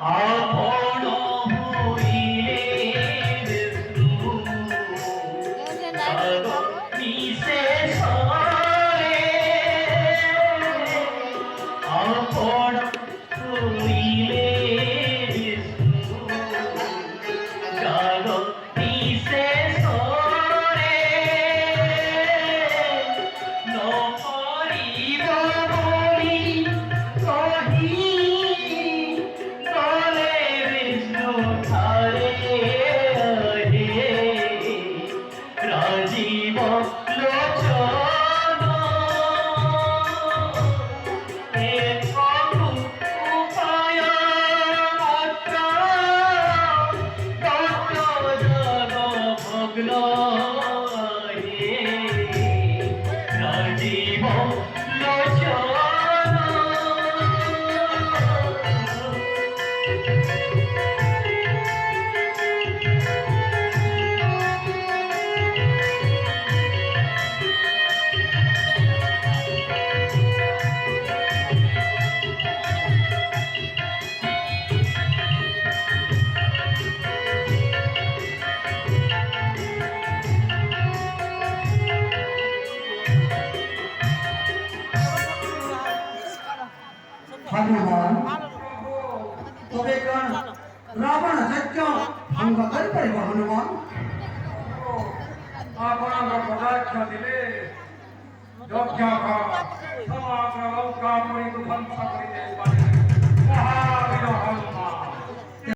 আপন হইলে বিষ্ণু জগৎ বিশেষ হরে আপন হইলে বিষ্ণু জগৎ বিশেষ হরে নকরিব বলি কহি তলে বিষ্ণু ঠারে রাজীব লোচন উপায় মাত্র তত্ত্ব জগ ভগ্ন রাজীব লোচন हनुमान तबे कौन रावण यज्ञ भंग कर परिब हनुमान ଆପଣଙ୍କ ପଦାର୍ଥ ଦିଲେ ଯଜ୍ଞ ସମଗ୍ର ଲଙ୍କାପୁରୀକୁ ଧ୍ୱଂସ କରିଦେଇପାରିବେ।